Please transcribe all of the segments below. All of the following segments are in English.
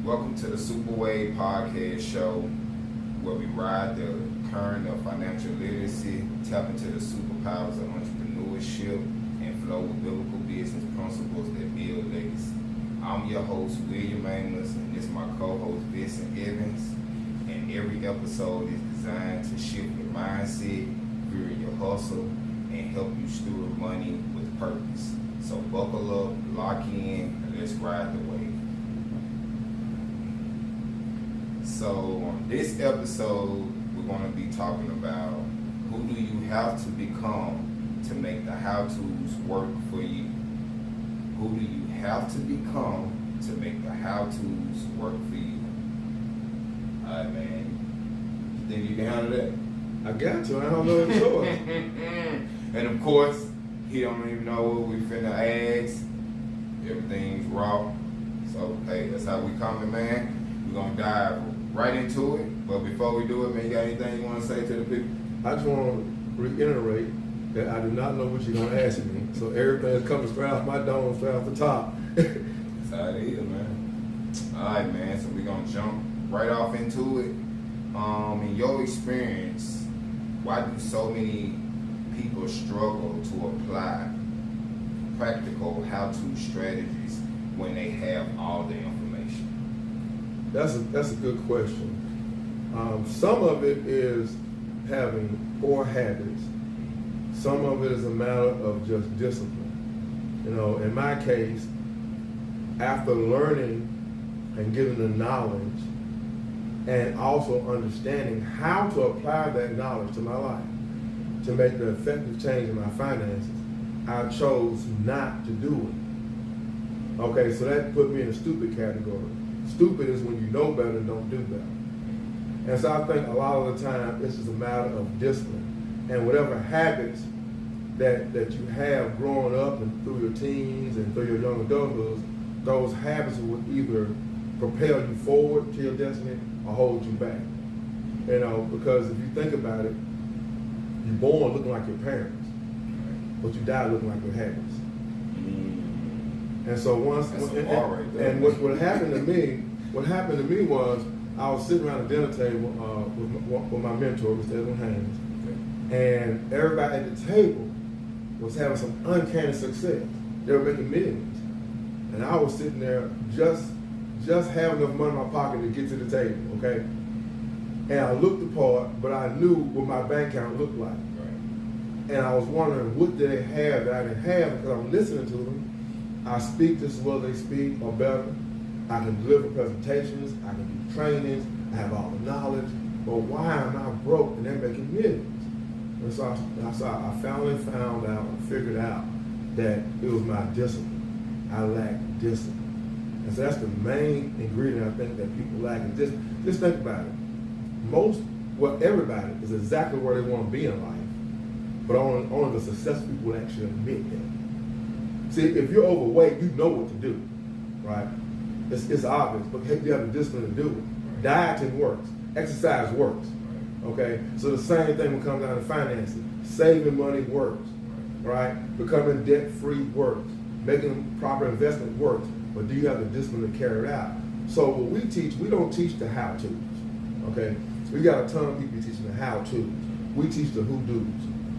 Welcome to the Superway Podcast Show, where we ride the current of financial literacy, tap into the superpowers of entrepreneurship, and flow with biblical business principles that build legacy. I'm your host, William Amos, and this is my co-host, Vincent Evans. And every episode is designed to shift your mindset, fuel your hustle, and help you steward money with purpose. So buckle up, lock in, and let's ride the wave. So on this episode, we're going to be talking about who do you have to become to make the how-tos work for you? Who do you have to become to make the how-tos work for you? All right, man. You think you can handle that? I got to. I don't know the choice. And of course, he don't even know what we finna ask. Everything's raw. So, hey, that's how we coming, man. We're going to dive right into it. But before we do it, man, you got anything you want to say to the people? I just want to reiterate that I do not know what you're going to ask me. So everything is coming straight off my dome, straight off the top. That's how it is, man. All right, man. So we're going to jump right off into it. In your experience, why do so many people struggle to apply practical how-to strategies when they have all the information? That's a good question. Some of it is having poor habits. Some of it is a matter of just discipline. You know, in my case, after learning and getting the knowledge and also understanding how to apply that knowledge to my life to make the effective change in my finances, I chose not to do it. Okay, so that put me in the stupid category. Stupid is when you know better and don't do better. And so I think a lot of the time it's just a matter of discipline. And whatever habits that you have growing up and through your teens and through your young adulthood, those habits will either propel you forward to your destiny or hold you back. You know, because if you think about it, you're born looking like your parents, but you die looking like your habits. And so once, and what happened to me was I was sitting around the dinner table with my mentor, Mr. Edwin Haynes, and everybody at the table was having some uncanny success. They were making millions, and I was sitting there just having enough money in my pocket to get to the table, okay? And I looked the part, but I knew what my bank account looked like. Right. And I was wondering, what did they have that I didn't have? Because I'm listening to them. I speak just as well as they speak, or better. I can deliver presentations, I can do trainings, I have all the knowledge, but why am I broke and they're making millions? And so I finally found out and figured out that it was my discipline. I lacked discipline. And so that's the main ingredient I think that people lack. And just think about it. Everybody is exactly where they want to be in life, but only the successful people actually admit that. See, if you're overweight, you know what to do, right? It's obvious, but you have the discipline to do it. Dieting works. Exercise works. Okay? So the same thing will come down to finances. Saving money works, right? Becoming debt-free works. Making proper investment works. But do you have the discipline to carry it out? So what we teach, we don't teach the how-tos, okay? We got a ton of people teaching the how-tos. We teach the who-dos.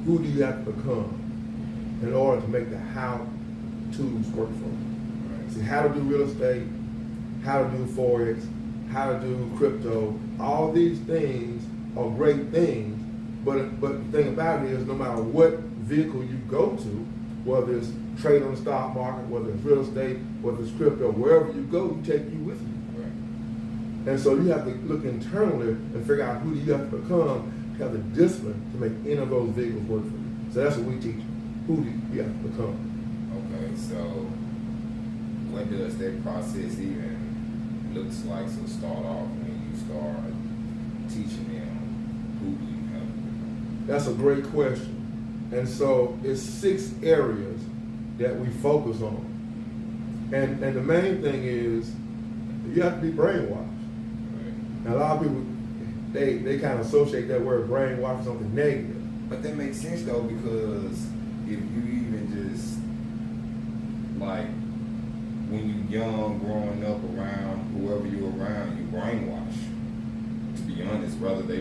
Who do you have to become in order to make the how-tos work for you? Right. See, how to do real estate, how to do Forex, how to do crypto, all these things are great things, but the thing about it is no matter what vehicle you go to, whether it's trade on the stock market, whether it's real estate, whether it's crypto, wherever you go, you take you with you. Right. And so you have to look internally and figure out who do you have to become to have the discipline to make any of those vehicles work for you. So that's what we teach. Who do you have to become? Okay, so what does that process even looks like? So start off when you start teaching them, who do you have to become? That's a great question. And so it's 6 areas that we focus on. And the main thing is you have to be brainwashed. Right. And a lot of people, they kind of associate that word brainwash with something negative. But that makes sense though, because if you even just like when you young growing up around whoever you're around,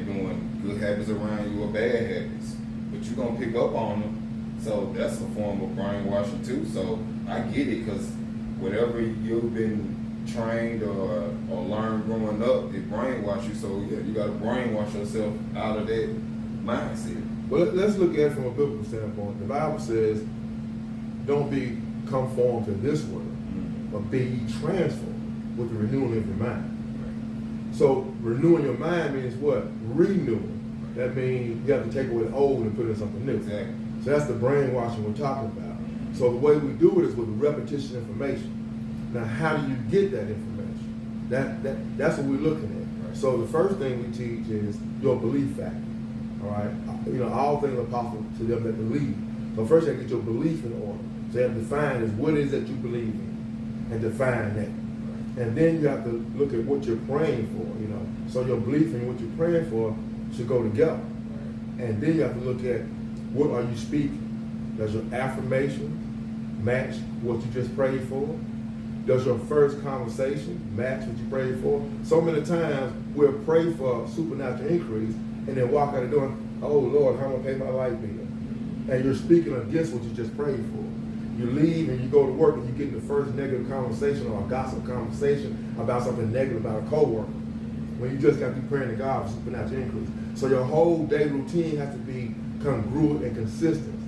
they doing good habits around you or bad habits, but you're gonna pick up on them. So that's a form of brainwashing too. So I get it, because whatever you've been trained or learned growing up, it brainwash you. So yeah, you gotta brainwash yourself out of that mindset. Well, let's look at it from a biblical standpoint. The Bible says, don't be conformed to this world, but be ye transformed with the renewing of your mind. So renewing your mind means what? Renewing. That means you have to take away the old and put in something new. Exactly. So that's the brainwashing we're talking about. So the way we do it is with repetition information. Now, how do you get that information? That's what we're looking at. Right. So the first thing we teach is your belief factor. All right, all things are possible to them that believe. So first, you have to get your belief in order. So you have to define is what it is that you believe in, and define that. And then you have to look at what you're praying for. So your belief and what you're praying for should go together. And then you have to look at what are you speaking. Does your affirmation match what you just prayed for? Does your first conversation match what you prayed for? So many times we'll pray for supernatural increase and then walk out the door, oh Lord, how am I gonna pay my light bill? And you're speaking against what you just prayed for. You leave and you go to work and you get the first negative conversation or a gossip conversation about something negative about a coworker, when you just got to be praying to God for supernatural increase. So your whole day routine has to be congruent and consistent.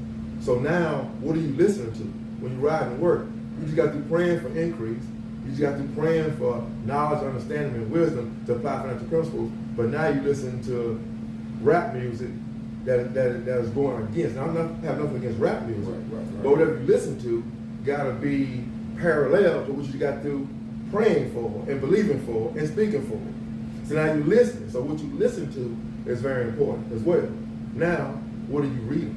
So now, what are you listening to when you ride to work? You just got to be praying for increase. You just got to be praying for knowledge, understanding, and wisdom to apply financial principles. But now you listen to rap music that is going against. Now, have nothing against rap music, right. but whatever you listen to got to be parallel to what you got to praying for and believing for and speaking for. So now you listen. So what you listen to is very important as well. Now, what are you reading?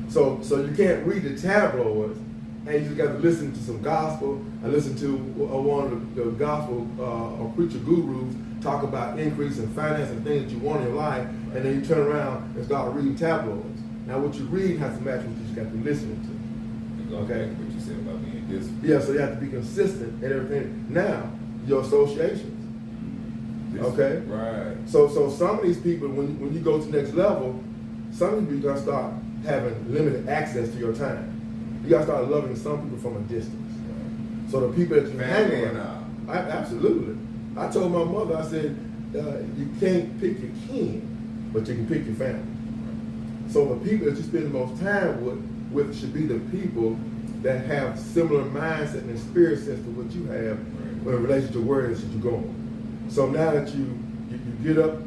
So you can't read the tabloids and you just got to listen to some gospel and listen to one of the gospel or preacher gurus talk about increase in finance and things that you want in your life, and then you turn around and start reading tabloids. Now what you read has to match what you just got to be listening to. Okay? What you said about being disciplined. Yeah, so you have to be consistent in everything. Now, your associations. Okay? Right. So some of these people, when you go to the next level, some of you are going to start having limited access to your time. You got to start loving some people from a distance. Right. So the people that you hang around, absolutely. I told my mother, I said, you can't pick your kin, but you can pick your family. Right. So the people that you spend the most time with should be the people that have similar mindset and spirit sense to what you have in relation to where it is that you're going. So now that you get up,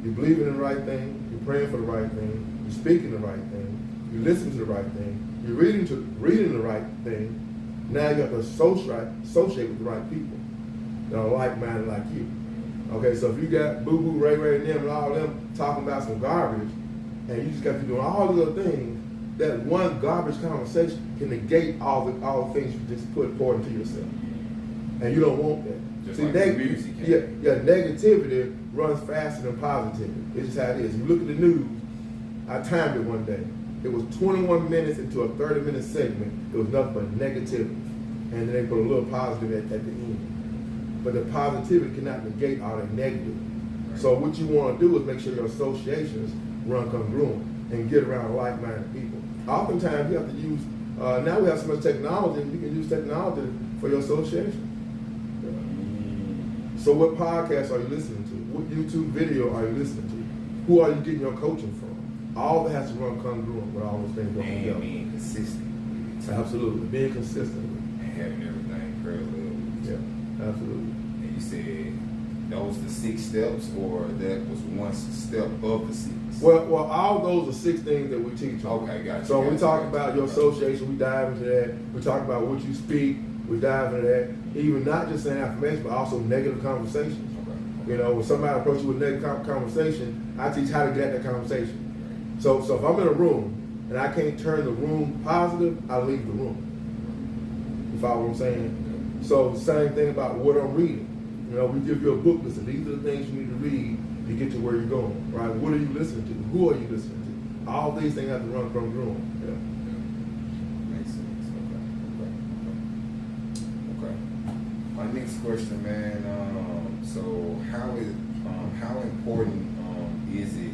you're believing in the right thing, you're praying for the right thing, you're speaking the right thing, you listen to the right thing, you're reading the right thing. Now you have to associate with the right people that are like-minded like you. Okay, so if you got Boo Boo, Ray Ray, and them, and all of them talking about some garbage, and you just got to be doing all the other things, that one garbage conversation can negate all the things you just poured into yourself, and you don't want that. Just See, like music. negativity runs faster than positivity. It's just how it is. You look at the news. I timed it one day. It was 21 minutes into a 30-minute segment. It was nothing but negativity, and then they put a little positive at the end. But the positivity cannot negate all the negative. Right. So what you want to do is make sure your associations run congruent and get around like-minded people. Oftentimes you have to use. Now we have so much technology. You can use technology for your association. So what podcasts are you listening to? What YouTube video are you listening to? Who are you getting your coaching from? All that has to run congruent with all those things going together. And being consistent. Absolutely. Being consistent. And having everything parallel. Yeah, absolutely. And you said those the 6 steps, or that was one step of the 6? Well, all those are 6 things that we teach on. Okay, gotcha. So we talk about your association, we dive into that. We talk about what you speak, we dive into that. Even not just saying affirmation, but also negative conversations. Okay. When somebody approaches you with a negative conversation, I teach how to get that conversation. So if I'm in a room and I can't turn the room positive, I leave the room. You follow what I'm saying? So same thing about what I'm reading. We give you a book list, and these are the things you need to read to get to where you're going, right? What are you listening to? Who are you listening to? All these things have to run congruent. Yeah. Makes sense. Okay. My next question, man. So how how important is it?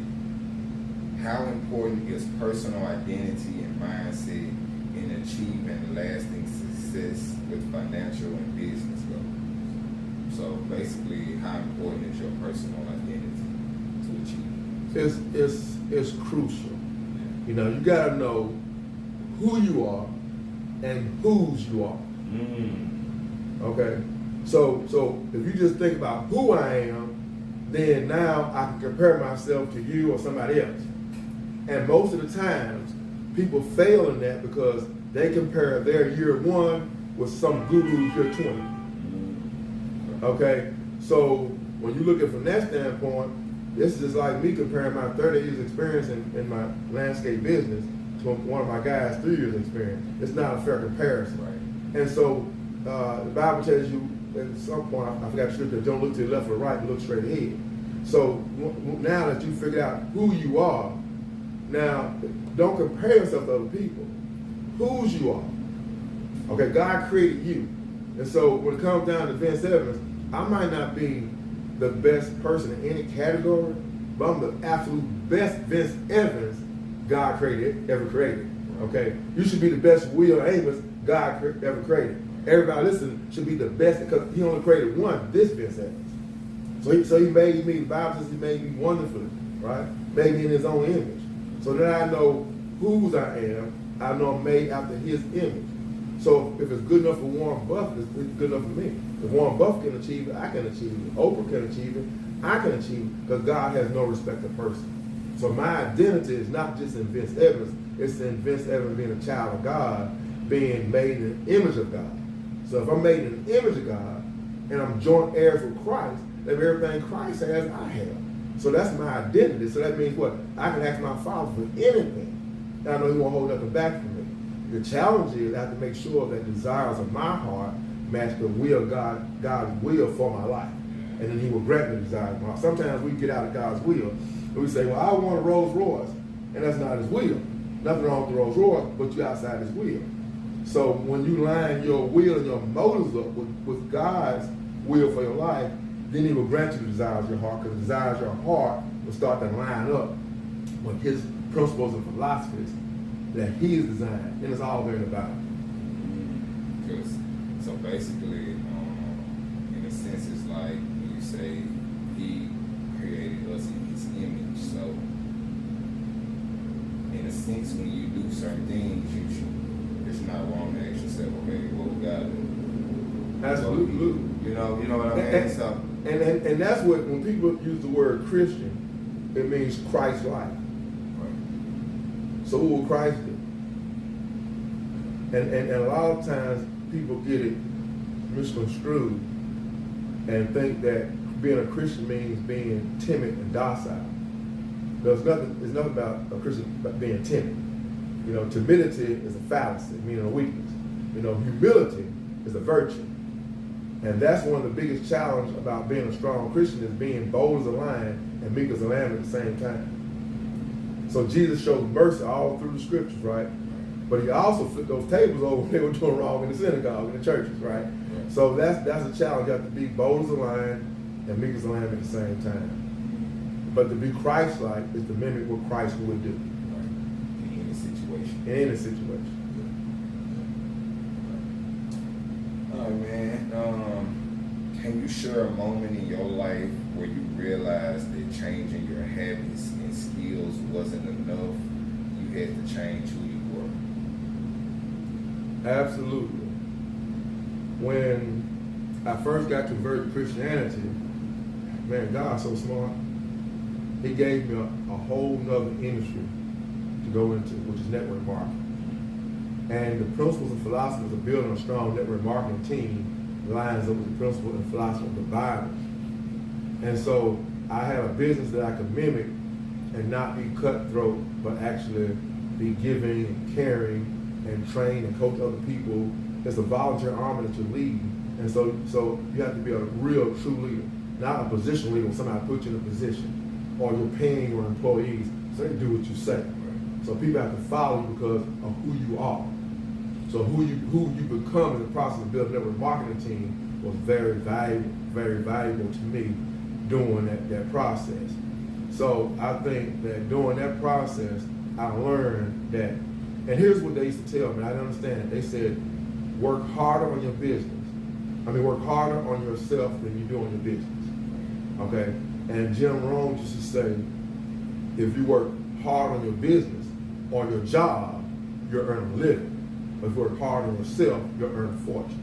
How important is personal identity and mindset in achieving lasting success with financial and business goals? So basically, how important is your personal identity to achieve? It's crucial. You know, you gotta know who you are and whose you are. Okay? So if you just think about who I am, then now I can compare myself to you or somebody else. And most of the times, people fail in that because they compare their year 1 with some guru's year 20. Okay? So when you look at it from that standpoint, this is just like me comparing my 30 years experience in my landscape business to one of my guys' 3 years experience. It's not a fair comparison. Right. And so the Bible tells you at some point, I forgot the scripture, don't look to the left or right, look straight ahead. So now that you figure out who you are, now don't compare yourself to other people. Whose you are. Okay, God created you. And so when it comes down to Vince Evans, I might not be the best person in any category, but I'm the absolute best Vince Evans God ever created. Okay? You should be the best Will Amos God ever created. Everybody listening should be the best because he only created one, this Vince Evans. So he made me, the Bible says he made me wonderfully, right? Made me in his own image. So that I know whose I am, I know I'm made after his image. So if it's good enough for Warren Buffett, it's good enough for me. If Warren Buffett can achieve it, I can achieve it. Oprah can achieve it, I can achieve it, because God has no respect of person. So my identity is not just in Vince Evans, it's in Vince Evans being a child of God, being made in the image of God. So if I'm made in the image of God, and I'm joint heirs with Christ, then everything Christ has, I have. So that's my identity. So that means what? I can ask my Father for anything. And I know he won't hold nothing back from me. The challenge is I have to make sure that desires of my heart match the will of God's will for my life. And then he will grant me the desires of my heart. Sometimes we get out of God's will and we say, well, I want a Rolls Royce. And that's not his will. Nothing wrong with the Rolls Royce, but you're outside his will. So when you line your will and your motives up with God's will for your life, then he will grant you the desires of your heart, because the desires of your heart will start to line up with his principles and philosophies that he has designed, and it's all there in the Bible. So basically, in a sense, it's like when you say he created us in his image. So in a sense, when you do certain things, it's not wrong to ask yourself, okay, what would God do? Absolutely. You know what I mean? So, and that's what, when people use the word Christian, it means Christ-like. Right. So who will Christ do? And a lot of times people get it misconstrued and think that being a Christian means being timid and docile. It's nothing about a Christian being timid. You know, timidity is a fallacy, meaning a weakness. You know, humility is a virtue. And that's one of the biggest challenges about being a strong Christian, is being bold as a lion and meek as a lamb at the same time. So Jesus showed mercy all through the scriptures, right? But he also flipped those tables over when they were doing wrong in the synagogue, in the churches, right? So that's a challenge. You have to be bold as a lion and meek as a lamb at the same time. But to be Christ-like is to mimic what Christ would do. Right. In any situation. In any situation. All right, man. Can you share a moment in your life where you realized that changing your habits and skills wasn't enough? You had to change who you were. Absolutely. When I first got converted to Christianity, man, God's so smart. He gave me a whole nother industry to go into, which is network marketing. And the principles and philosophies of building a strong network marketing team lines up with the principles and philosophy of the Bible. And so I have a business that I can mimic and not be cutthroat, but actually be giving and caring and train and coach other people. It's a volunteer army that you're leading. And so you have to be a real true leader, not a position leader when somebody puts you in a position, or you're paying your employees so they do what you say. So people have to follow you because of who you are. So who you become in the process of building a network marketing team was very valuable to me doing that process. So I think that during that process, I learned that, and here's what they used to tell me, I didn't understand it. They said, work harder on your business. Work harder on yourself than you do on your business. Okay? And Jim Rohn used to say, if you work hard on your business, on your job, you'll earn a living. But if you work hard on yourself, you'll earn a fortune.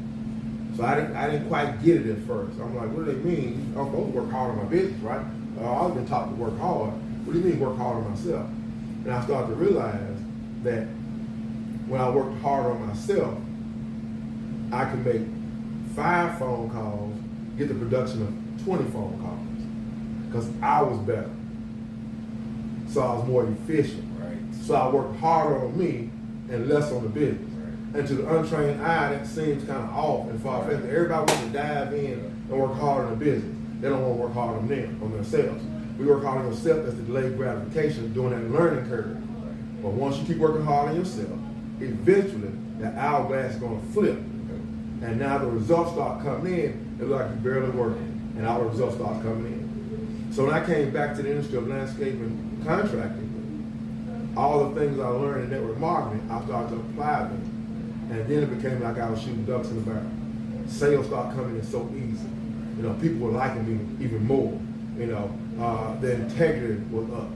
So I didn't quite get it at first. I'm like, what do they mean? I'm supposed to work hard on my business, right? I've been taught to work hard. What do you mean work hard on myself? And I started to realize that when I worked hard on myself, I could make 5 phone calls, get the production of 20 phone calls, because I was better. So I was more efficient. Right. So I worked harder on me and less on the business. And to the untrained eye, that seems kind of off and far-fetched. Everybody wants to dive in and work hard on the business. They don't want to work hard on themselves. We work hard on yourself as the delayed gratification during that learning curve. But once you keep working hard on yourself, eventually the hourglass is going to flip. And now the results start coming in, it's like you're barely working, and all the results start coming in. So when I came back to the industry of landscaping contracting, all the things I learned in network marketing, I started to apply them. And then it became like I was shooting ducks in the barrel. Sales started coming in so easy. People were liking me even more. The integrity was up.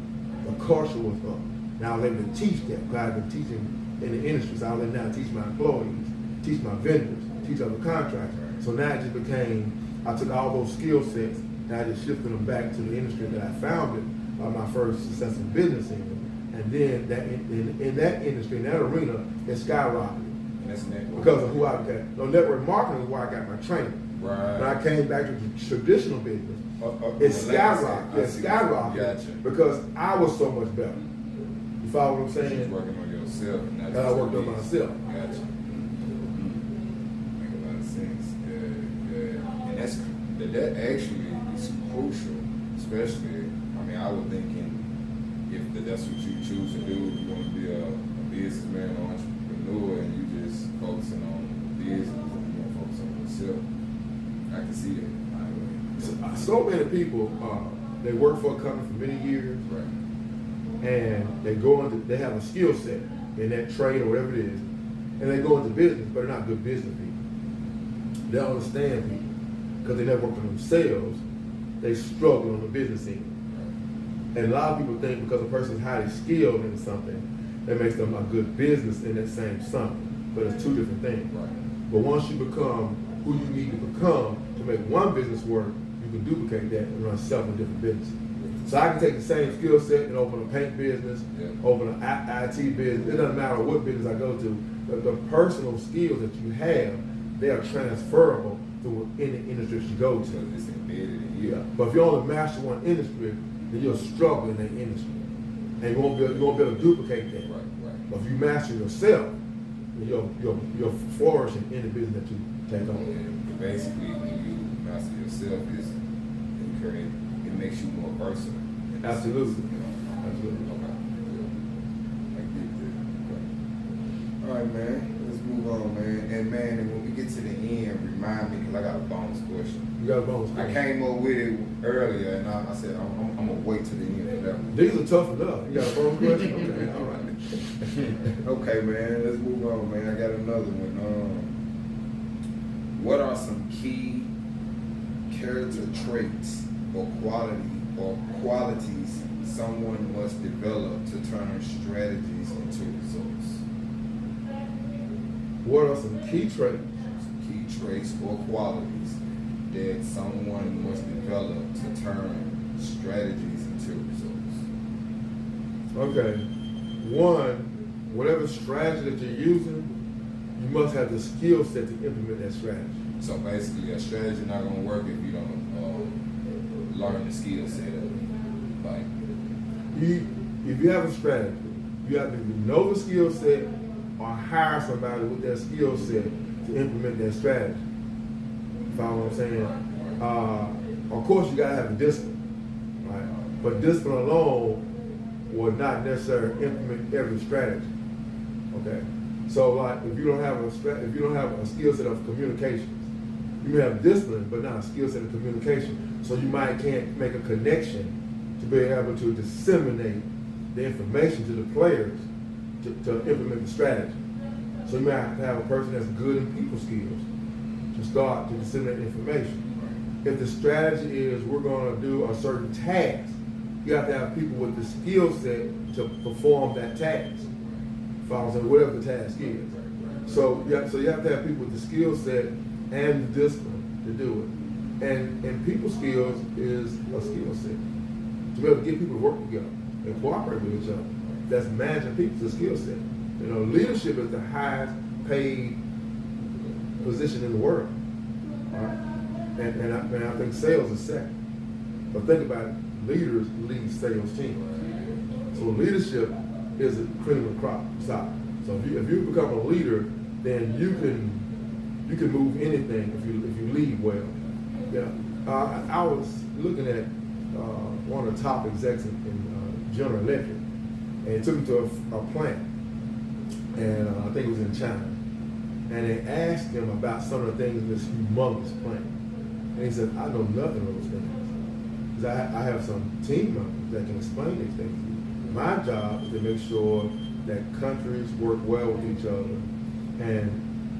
The culture was up. Now I was able to teach that, because I had been teaching in the industry. So I was able to now teach my employees, teach my vendors, teach other contractors. So now it just became, I took all those skill sets and I just shifted them back to the industry that I founded my first successful business in. And then that in that industry, in that arena, it skyrocketed. Because of who I became. Network marketing is where I got my training. Right. When I came back to the traditional business, it skyrocketed. It skyrocketed because I was so much better. You follow what I'm saying? You're working on yourself. And I worked on myself. Gotcha. Make a lot of sense. Yeah. And that actually is crucial, especially, I was thinking if that's what you choose to do, you want to be a businessman or entrepreneur, and you just focusing on business and you don't focus on yourself. I can see that. So many people, they work for a company for many years, Right. and they have a skill set in that trade or whatever it is, and they go into business, but they're not good business people. They don't understand people because they never worked on themselves. They struggle on the business end. And a lot of people think because a person is highly skilled in something, that makes them a good business in that same something. But it's two different things. Right. But once you become who you need to become to make one business work, you can duplicate that and run several different businesses. So I can take the same skill set and open a paint business, open an IT business. It doesn't matter what business I go to. The personal skills that you have, they are transferable to any industry that you go to. So it's embedded in you. Yeah. But if you only master one industry, then you'll struggle in that industry. And you won't be able to duplicate that. Right. But if you master yourself, then you'll flourish in any business that you take on. Yeah, basically, when you master yourself, it makes you more versatile. Absolutely. Absolutely. Okay. I get that. Okay. All right, man. Let's move on, man. And when we get to the end, remind me, because I got a bonus question. You got a bonus question? I came up with it earlier, and I said I'm gonna wait till the end for that one. These are tough enough. You got a bonus question? Okay, all right. Okay, man. Let's move on, man. I got another one. What are some key character traits or qualities someone must develop to turn strategies into results? What are some key traits? Key traits or qualities that someone must develop to turn strategies into results? Okay. One, whatever strategy that you're using, you must have the skill set to implement that strategy. So basically, a strategy not gonna work if you don't learn the skill set of it. Like, If you have a strategy, you have to know the skill set or hire somebody with that skill set to implement that strategy. You follow what I'm saying? Of course, you gotta have a discipline, right? But discipline alone will not necessarily implement every strategy. Okay, so like if you don't have a skill set of communications, You may have discipline, but not a skill set of communication. So you can't make a connection to be able to disseminate the information to the players to implement the strategy. So you might have to have a person that's good in people skills to start to disseminate information. If the strategy is we're going to do a certain task, you have to have people with the skill set to perform that task. Follows in whatever the task is. So you have to have people with the skill set and the discipline to do it. And people skills is a skill set. To be able to get people to work together and cooperate with each other. That's managing people, is a skill set. You know, leadership is the highest paid position in the world. Right? And I think sales is second. But think about it, leaders lead sales teams. So leadership is a cream of the crop side. So if you become a leader, then you can move anything if you lead well. Yeah, I was looking at one of the top execs in General Electric, and it took me to a plant, and I think it was in China, and they asked him about some of the things in this humongous plant, and he said, "I know nothing of those things, because I have some team members that can explain these things. My job is to make sure that countries work well with each other and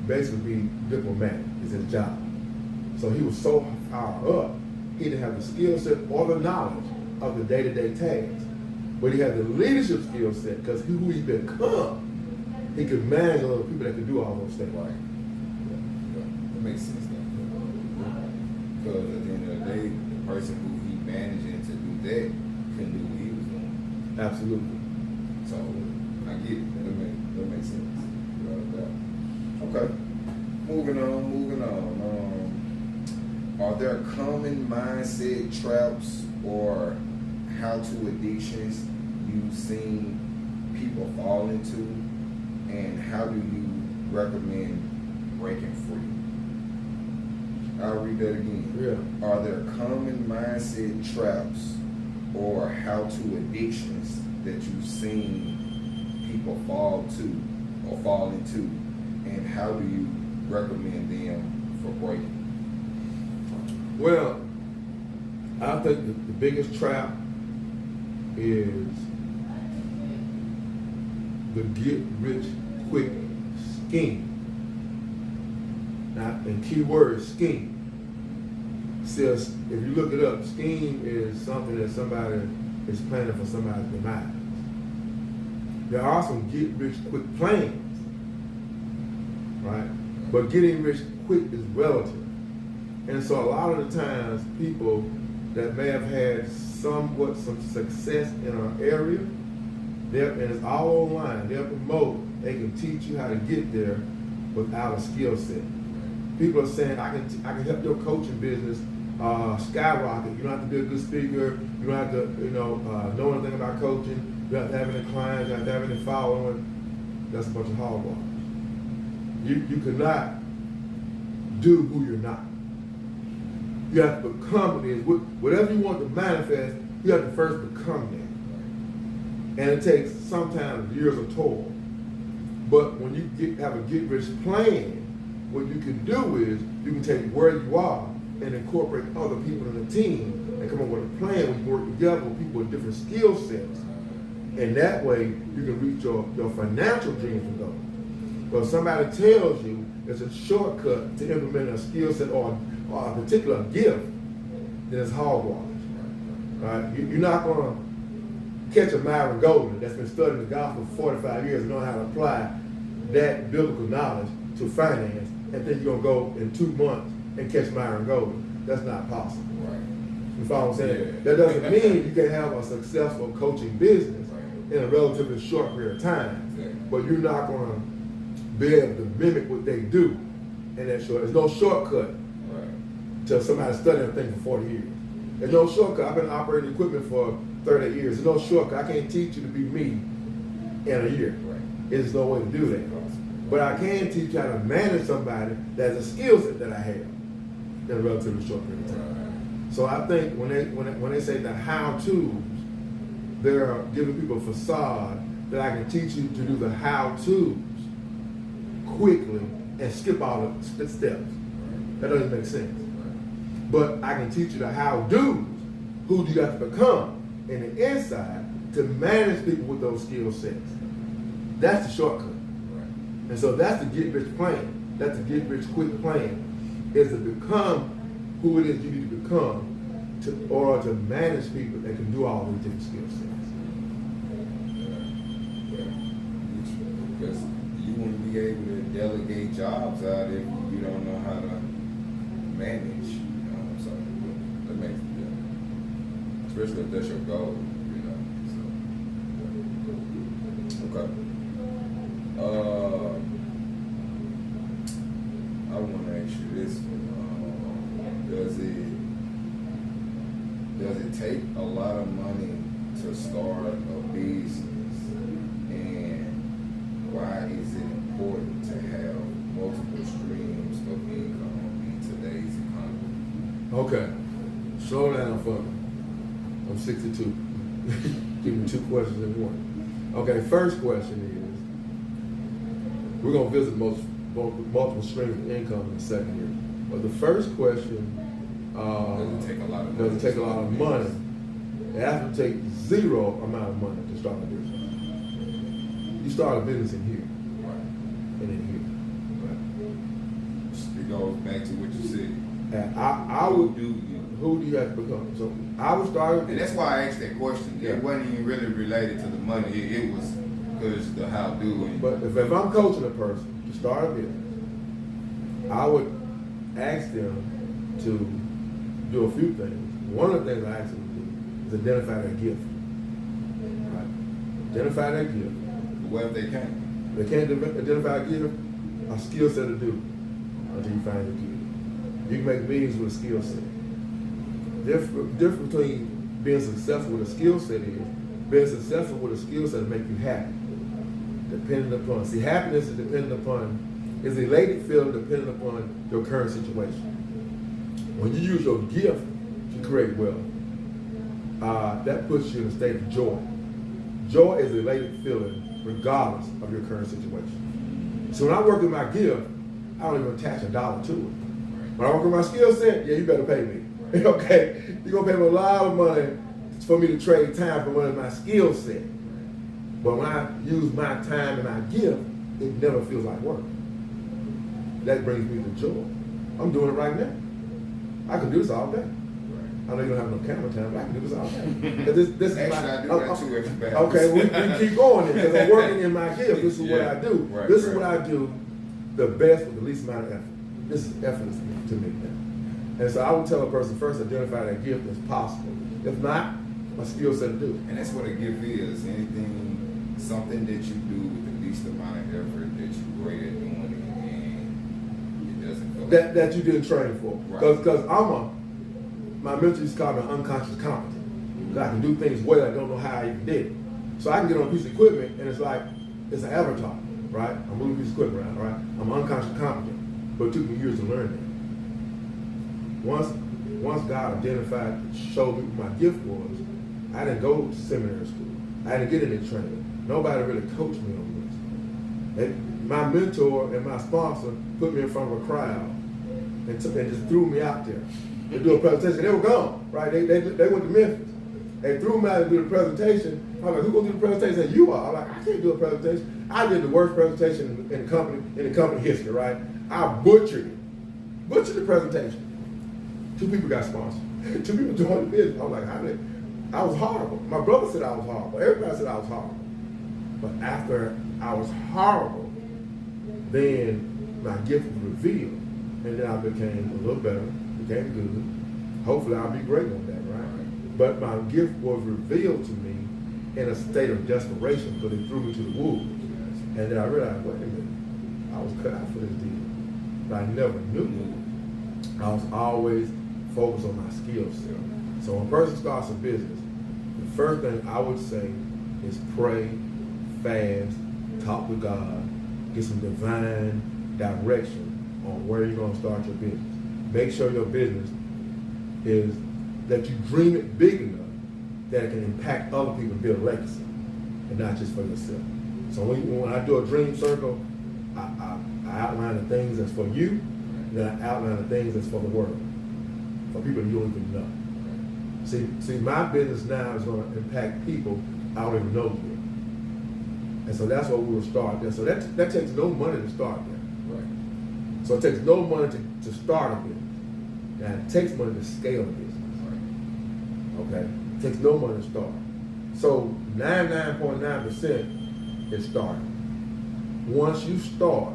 basically be diplomatic is his job." So he was so far up, he didn't have the skill set or the knowledge of the day-to-day tasks. But he had the leadership skill set because who he become, he could manage other people that could do all those things. Right. Yeah. That makes sense then. Because at the end of the day, the person who he managing to do that couldn't do what he was doing. Absolutely. So I get it. That makes sense. Okay. Moving on. Are there common mindset traps or how-to addictions you've seen people fall into, and how do you recommend breaking free? I'll read that again. Yeah. Are there common mindset traps or how-to addictions that you've seen people fall into, and how do you recommend them for breaking? Well, I think the biggest trap is the get-rich-quick scheme. Now, and key word is scheme. Says, if you look it up, scheme is something that somebody is planning for somebody's demise. There are some get-rich-quick plans, right? But getting rich quick is relative. And so a lot of the times, people that may have had some success in an area, and it's all online, they'll promote, they can teach you how to get there without a skill set. People are saying, I can help your coaching business skyrocket. You don't have to be a good speaker, you don't have to know anything about coaching, you don't have to have any clients, you don't have to have any following. That's a bunch of hogwash. You cannot do who you're not. You have to become it. Whatever you want to manifest, you have to first become that. And it takes sometimes years of toil. But when you have a get-rich plan, what you can do is you can take where you are and incorporate other people in the team and come up with a plan where you work together with people with different skill sets. And that way you can reach your financial dreams and goals. But if somebody tells you it's a shortcut to implement a skill set or a particular gift, then it's hogwash. Right? You're not going to catch a Myron Golden that's been studying the gospel for 45 years and know how to apply that biblical knowledge to finance, and then you're going to go in 2 months and catch Myron Golden. That's not possible. Right. You follow what I'm saying? Yeah. That doesn't mean you can have a successful coaching business in a relatively short period of time, but you're not going to be able to mimic what they do in that short. There's no shortcut to somebody studying a thing for 40 years. There's no shortcut. I've been operating equipment for 30 years. There's no shortcut. I can't teach you to be me in a year. There's no way to do that. But I can teach you how to manage somebody that has a skill set that I have in a relatively short period of time. So I think when they say the how-tos, they're giving people a facade that I can teach you to do the how-tos quickly and skip all the steps. That doesn't make sense. But I can teach you the how-dos. Who do you have to become in the inside to manage people with those skill sets? That's the shortcut. And so that's the get-rich plan. That's the get-rich-quick plan, is to become who it is you need to become or to manage people that can do all these different skill sets. Because you wouldn't be able to delegate jobs out if you don't know how to manage. You know, so that makes especially if that's your goal. You know, so okay. I want to ask you this: does it take a lot of money to start a business, and why is it important to have multiple streams of income in today's economy? Okay, slow down for me. I'm 62. Give me 2 questions in one. Okay, first question is, we're going to visit multiple streams of income in a second here. But the first question, does it take a lot of money? Does it take a lot of money? It has to take zero amount of money to start a business. You start a business in here, and in here. It goes back to what you said. And I would do. Who do you have to become? So I would start. And that's why I asked that question. Yeah. It wasn't even really related to the money. It was because the how do. But if I'm coaching a person to start a business, I would ask them to do a few things. One of the things I ask them to do is identify their gift. Right? Identify their gift. What if they can't? They can't identify a gift, a skill set to do until you find your gift. You can make millions with a skill set. Difference between being successful with a skill set is being successful with a skill set to make you happy. Depending upon, see, happiness is dependent upon, is elated feeling dependent upon your current situation. When you use your gift to create wealth, that puts you in a state of joy. Joy is elated feeling regardless of your current situation. So when I work with my gift, I don't even attach $1 to it. When I work with my skill set, yeah, you better pay me. Okay, you're gonna pay me a lot of money for me to trade time for one of my skill set. But when I use my time and my gift, it never feels like work. That brings me to joy. I'm doing it right now. I can do this all day. I know you don't have no camera time, but I can do this all day. This Actually, is my, I do that too every day. okay, we keep going there because I'm working in my gift. This is what I do. Right, This is what I do the best with the least amount of effort. This is effortless to me now. And so I would tell a person first identify their gift as possible. If not, a skill set to do. And that's what a gift is. Something that you do with the least amount of effort that you're great at doing it, and it doesn't feel that you didn't train for. Because my mentor used to call me unconscious competent. I can do things well, I don't know how I even did it. So I can get on a piece of equipment and it's like, it's an avatar, right? I'm moving a piece of equipment around, right? I'm unconscious competent, but it took me years to learn that. Once God identified, showed me what my gift was, I didn't go to seminary school. I didn't get any training. Nobody really coached me on this. And my mentor and my sponsor put me in front of a crowd and just threw me out there to do a presentation. They were gone, right? They went to Memphis. They threw me out to do the presentation. I'm like, who gonna do the presentation? They said, you are. I'm like, I can't do a presentation. I did the worst presentation in the company history, right? I butchered it. Butchered the presentation. 2 people got sponsored. 2 people joined the business. I was like, I was horrible. My brother said I was horrible. Everybody said I was horrible. But after I was horrible, then my gift was revealed. And then I became a little better, became good. Hopefully I'll be great on that, right? But my gift was revealed to me in a state of desperation because they threw me to the wolves. And then I realized, wait a minute, I was cut out for this deal. But I never knew. I was always focused on my skill set. So when a person starts a business, the first thing I would say is pray, fast, talk to God, get some divine direction on where you're going to start your business. Make sure your business is that you dream it big enough that it can impact other people and build a legacy, and not just for yourself. So when I do a dream circle, I outline the things that's for you then I outline the things that's for the world, for people you don't even know. See, my business now is going to impact people I don't even know yet. And so that's what we will start there. So that takes no money to start there. Right. So it takes no money to start a business. Now it takes money to scale a business. Right. Okay? It takes no money to start. So 99.9% is starting. Once you start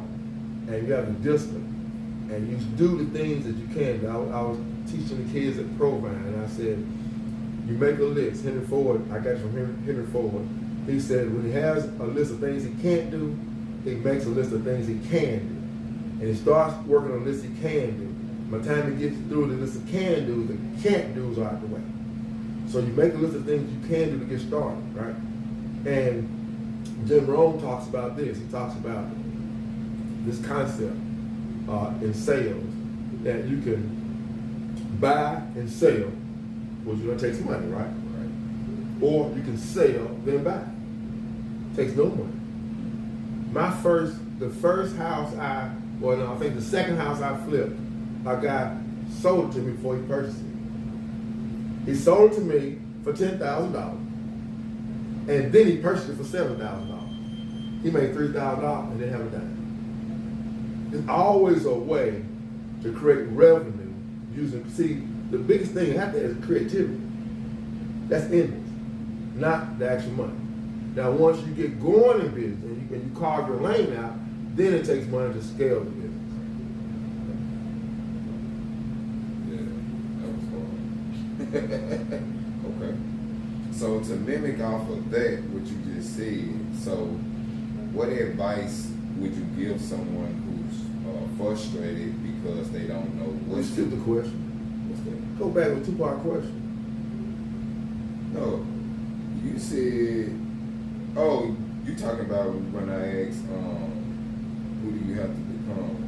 and you have the discipline and you do the things that you can do. I was teaching the kids at Provine and I said, you make a list. Henry Ford, I got it from Henry Ford. He said when he has a list of things he can't do, he makes a list of things he can do. And he starts working on a list he can do. By the time he gets through the list of can do, the can't do's are out the way. So you make a list of things you can do to get started, right? And Jim Rohn talks about this. He talks about this concept in sales that you can buy and sell, which is going to take some money, right? Or you can sell, then buy. Takes no money. The second house I flipped, a guy sold it to me before he purchased it. He sold it to me for $10,000, and then he purchased it for $7,000. He made $3,000 and didn't have a dime. There's always a way to create revenue using. See, the biggest thing out there is creativity. That's endless, not the actual money. Now, once you get going in business and you carve your lane out, then it takes money to scale the business. Okay. So to mimic off of that, what you just said, so what advice would you give someone who's frustrated because they don't know what Let's skip the question. What's that? Go back with a two-part question. No, you said, oh, you talking about when I asked, who do you have to become?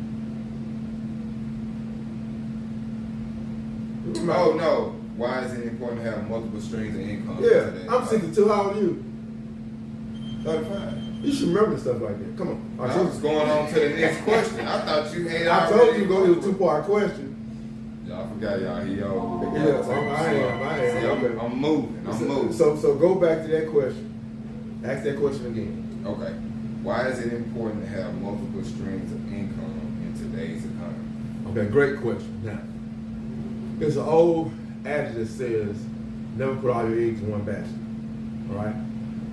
Oh no. Why is it important to have multiple streams of income? Yeah, I'm 62. How old are you? 35. You should remember stuff like that. Come on. I was going on to the next question. I thought you had. I told you to go to the two-part question. Y'all forgot y'all. He old. Yeah, I am. See, I'm moving. I'm moving. So go back to that question. Ask that question again. Okay. Why is it important to have multiple streams of income in today's economy? Okay, great question. Now, there's an old adage that says, never put all your eggs in one basket, all right?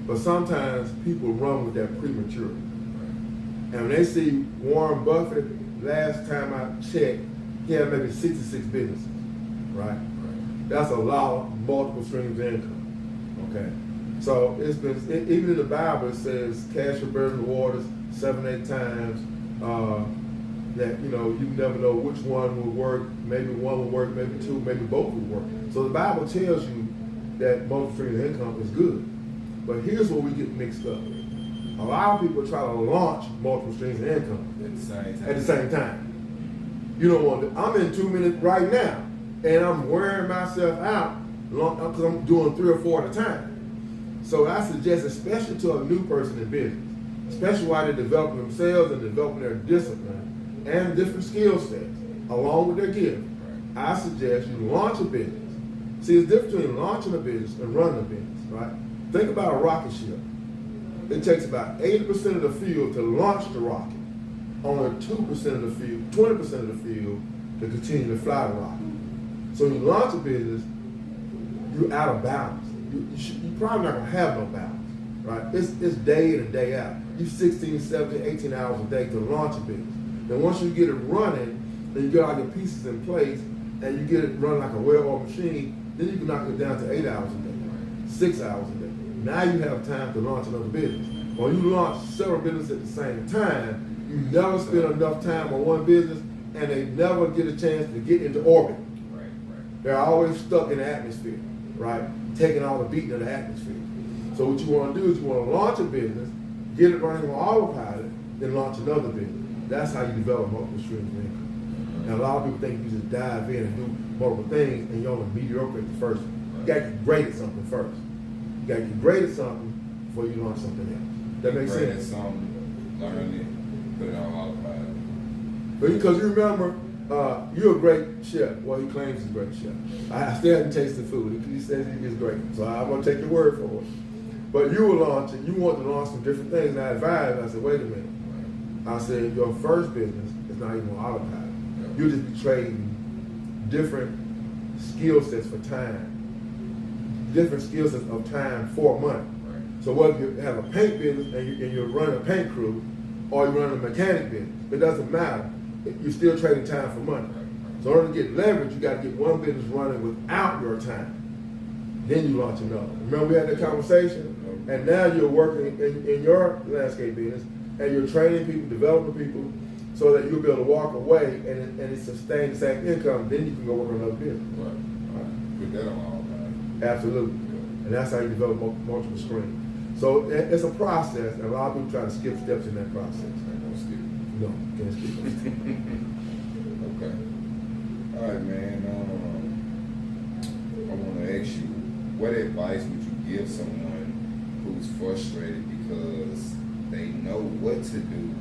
But sometimes people run with that prematurely. And when they see Warren Buffett, last time I checked, he had maybe 66 businesses, right? That's a lot of multiple streams of income, okay? So it's been, even in the Bible, it says, cast your burden in the waters 7, 8 times, that, you never know which one will work. Maybe one will work, maybe two, maybe both will work. So the Bible tells you that multiple streams of income is good. But here's where we get mixed up. A lot of people try to launch multiple streams of income at the same time. You don't want to. I'm in 2 minutes right now, and I'm wearing myself out because I'm doing 3 or 4 at a time. So I suggest, especially to a new person in business, especially while they're developing themselves and developing their discipline and different skill sets along with their gift, I suggest you launch a business. See, it's different between launching a business and running a business, right? Think about a rocket ship. It takes about 80% of the fuel to launch the rocket, only 2% of the fuel, 20% of the fuel to continue to fly the rocket. So when you launch a business, you're out of balance. You're probably not gonna have no balance, right? It's day in and day out. You 16, 17, 18 hours a day to launch a business. Then once you get it running, then you get all your pieces in place, and you get it running like a well-oiled machine, then you can knock it down to 8 hours a day, 6 hours a day. Now you have time to launch another business. When you launch several businesses at the same time, you never spend enough time on one business, and they never get a chance to get into orbit. They're always stuck in the atmosphere, right? Taking all the beating of the atmosphere. So what you want to do is you want to launch a business, get it running on autopilot, then launch another business. That's how you develop multiple streams of income. Now, a lot of people think you just dive in and do multiple things and you're only mediocre at the first one. You got to get great at something first. You got to get great at something before you launch something else. That makes sense? Great at something, learn it, put it on autopilot. But because you remember, You're a great chef. Well, he claims he's a great chef. I still haven't tasted the food. He says he's great. So I'm going to take your word for it. But you want to launch some different things. And I advised, I said, wait a minute. I said, your first business is not even on autopilot. You'll just be trading different skill sets for time. Different skill sets of time for money. So whether you have a paint business and you're running a paint crew, or you're running a mechanic business, it doesn't matter. You're still trading time for money. So in order to get leverage, you got to get one business running without your time. Then you launch another. Remember we had that conversation? And now you're working in your landscape business, and you're training people, developing people, so that you'll be able to walk away and it sustains the same income. Then you can go work on another business. Right. Put that on all time. Absolutely. And that's how you develop multiple streams. So it's a process, and a lot of people try to skip steps in that process. Ain't no skip. No, can't skip those steps. Okay. All right, man. I want to ask you, what advice would you give someone who's frustrated because they know what to do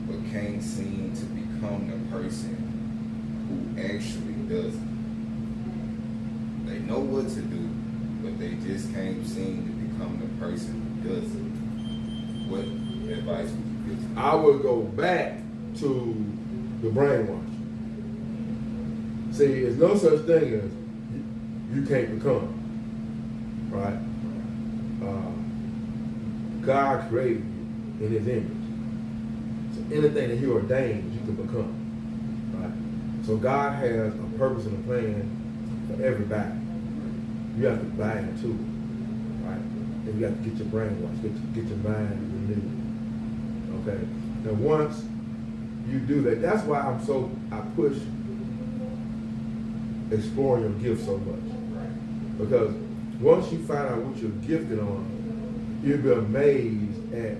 but can't seem to become the person who actually does it? They know what to do, but they just can't seem to become the person who does it. What advice would you give to them? I would go back to the brainwash. See, there's no such thing as you can't become, right? God created you in His image. So anything that He ordains, you can become, right? So God has a purpose and a plan for everybody. You have to buy into it, right? And you have to get your brain washed, get your mind renewed. Okay. Now once you do that, that's why I push exploring your gift so much. Right. Because once you find out what you're gifted on, you'll be amazed at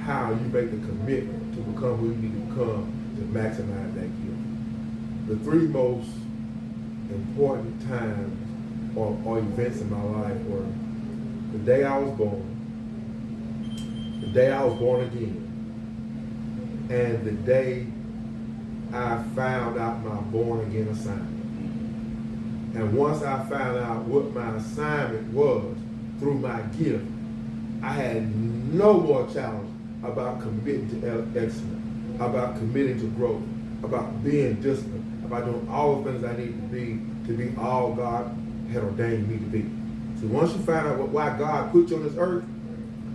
how you make the commitment to become who you need to become to maximize that gift. The three most important times or events in my life were the day I was born, the day I was born again, and the day I found out my born again assignment. And once I found out what my assignment was through my gift, I had no more challenge about committing to excellence, about committing to growth, about being disciplined, about doing all the things I need to be all God had ordained me to be. So once you find out why God put you on this earth,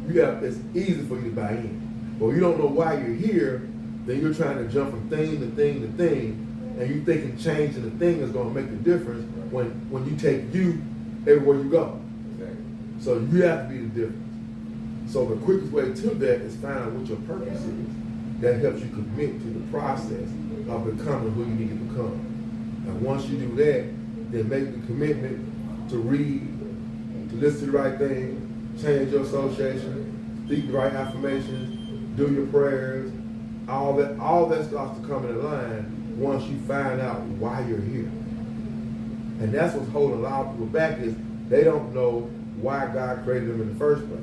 it's easy for you to buy in. But if you don't know why you're here, then you're trying to jump from thing to thing to thing, and you thinking changing the thing is going to make a difference when you take you everywhere you go. Exactly. So you have to be the difference. So the quickest way to that is find out what your purpose is. That helps you commit to the process of becoming who you need to become. And once you do that, then make the commitment to read, to listen to the right thing, change your association, speak the right affirmations, do your prayers. All that starts to come in line once you find out why you're here. And that's what's holding a lot of people back is they don't know why God created them in the first place.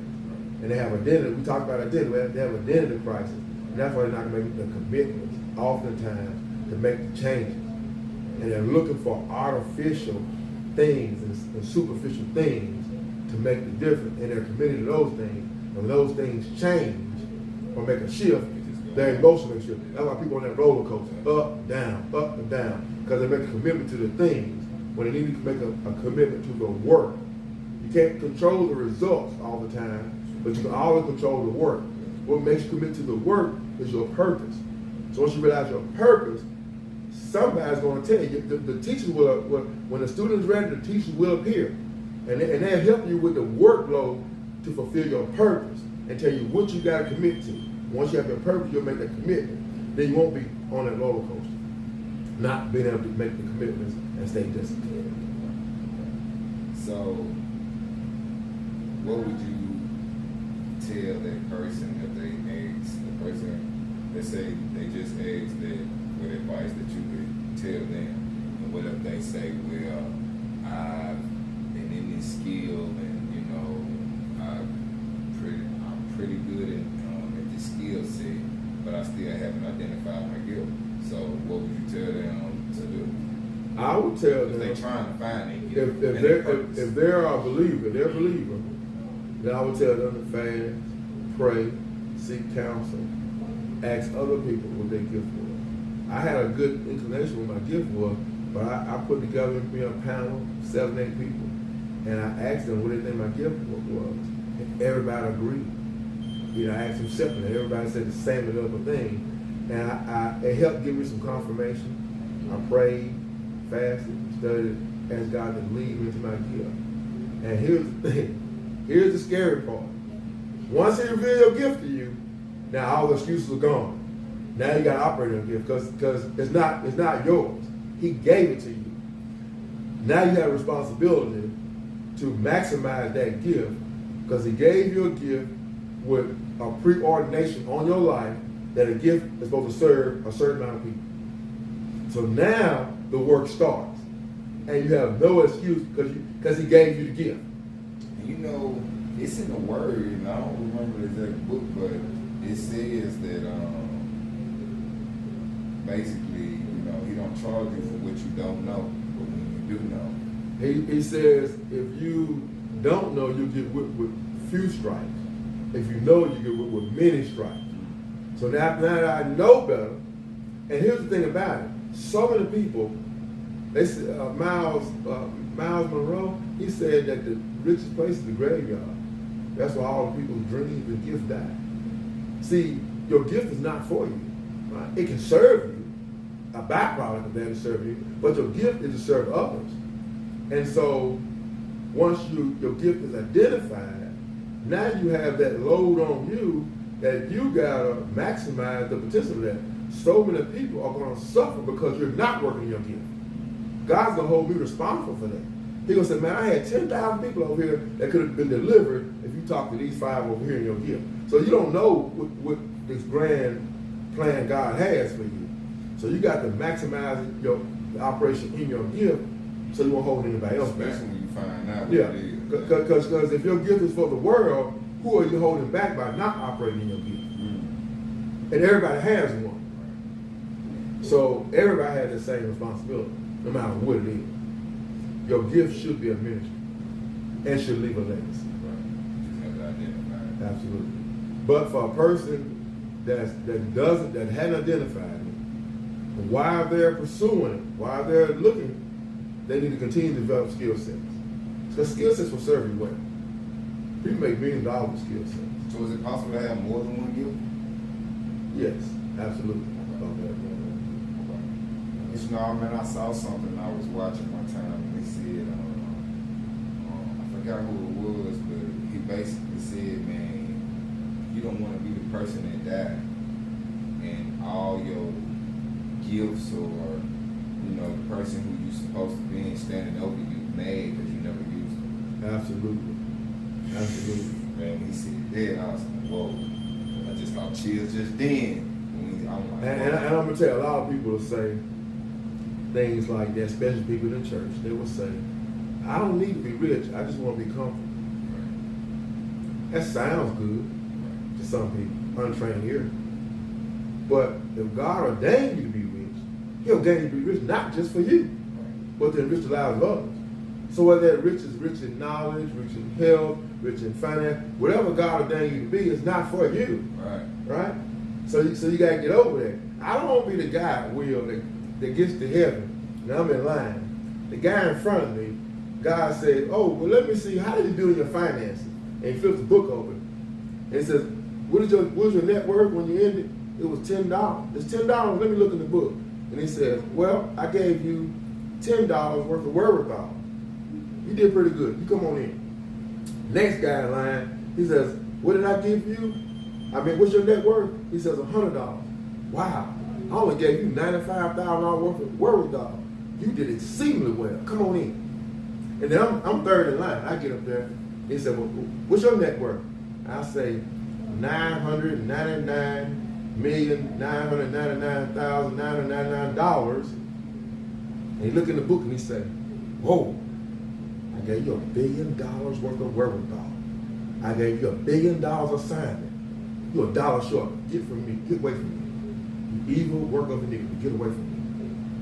And they have identity. We talk about identity. They have identity crisis. And that's why they're not going to make the commitments oftentimes to make the changes. And they're looking for artificial things and superficial things to make the difference. And they're committed to those things. And when those things change or make a shift, their emotion makes shift. That's why people on that roller coaster, up, and down. Because they make a commitment to the things when they need to make a commitment to the work. You can't control the results all the time, but you can always control the work. What makes you commit to the work is your purpose. So once you realize your purpose, somebody's going to tell you. The teacher will, when the student is ready, the teacher will appear. And they'll help you with the workload to fulfill your purpose and tell you what you got to commit to. Once you have your purpose, you'll make that commitment. Then you won't be on that roller coaster, not being able to make the commitments and stay disciplined. So, what would you tell that person if they ask the person, let's say they just asked that, what advice that you could tell them? And what if they say, well, I've been in this skill and, I'm pretty good at this skill set, but I still haven't identified my gift. So what would you tell them I would tell If them they're trying to find their gift. if they're a believer, then I would tell them to fast, pray, seek counsel, ask other people what their gift was. I had a good inclination what my gift was, but I put together a panel, 7, 8 people, and I asked them what they think my gift was. And everybody agreed. You know, I asked them separately. Everybody said the same other thing. And it helped give me some confirmation. I prayed, fasted, studied, asked God to lead me into my gift. And here's the thing. Here's the scary part. Once He reveals your gift to you, now all the excuses are gone. Now you got to operate on your gift because it's not yours. He gave it to you. Now you have a responsibility to maximize that gift because He gave you a gift with a preordination on your life that a gift is supposed to serve a certain amount of people. So now the work starts, and you have no excuse because He gave you the gift. And you know, it's in the Word, and I don't remember the exact book, but it says that basically, you know, He don't charge you for what you don't know, but when you do know. He says if you don't know, you get whipped with few stripes. If you know, you get whipped with many stripes. So now that I know better, and here's the thing about it, so many people, they said, Miles Monroe, he said that the richest place is the graveyard. That's where all the people's dreams and gifts die. See, your gift is not for you. Right? It can serve you, a byproduct of that is serve you, but your gift is to serve others. And so once your gift is identified, now you have that load on you that you gotta maximize the potential of that. So many people are gonna suffer because you're not working your gift. God's gonna hold me responsible for that. He's gonna say, man, I had 10,000 people over here that could have been delivered if you talk to these 5 over here in your gift. So you don't know what this grand plan God has for you. So you got to maximize your operation in your gift so you won't hold anybody else back. Especially when you find out what Yeah, it is. because if your gift is for the world, who are you holding back by not operating in your gift? And everybody has one. So everybody has the same responsibility, no matter what it is. Your gift should be a ministry and should leave a legacy. Right. You just have to identify it. Absolutely. But for a person that hadn't identified it, while they're pursuing it, while they're looking, they need to continue to develop skill sets. Because skill sets will serve you well. People make $1 million with skill sets. So is it possible to have more than one gift? Yes, absolutely. You know, man, I saw something I was watching one time, and they said, I forgot who it was, but he basically said, man, you don't want to be the person that died, and all your gifts or, you know, the person who you're supposed to be standing over you mad because you never used them. Absolutely. Absolutely. Man, when he said that, I was like, whoa. I just got chills just then. I'm like, And I'm going to tell you, a lot of people will say things like that, especially people in the church. They will say, I don't need to be rich. I just want to be comfortable. Right. That sounds good to some people, untrained ear. But if God ordained you to be rich, He'll ordain you to be rich not just for you, but to enrich the lives of others. So whether that rich is rich in knowledge, rich in health, rich in finance, whatever God ordained you to be, is not for you. Right. Right? So you got to get over that. I don't want to be the guy, Will, that gets to heaven, and I'm in line. The guy in front of me, God said, oh, well, let me see, how did you do in your finances? And he flips the book open. And he says, what was your net worth when you ended? It was $10. It's $10. Let me look in the book. And he says, well, I gave you $10 worth of wherewithal. You did pretty good. You come on in. Next guy in line, he says, what did I give you? I mean, what's your net worth? He says, $100. Wow. I only gave you $95,000 worth of wherewithal. You did exceedingly well. Come on in. And then I'm third in line. I get up there. He said, well, what's your net worth? I say, $999,999,999. And he look in the book and he said, whoa, I gave you $1 billion worth of wherewithal. I gave you $1 billion assignment. You're $1 short. Get from me. Get away from me. You evil work of iniquity. Get away from me.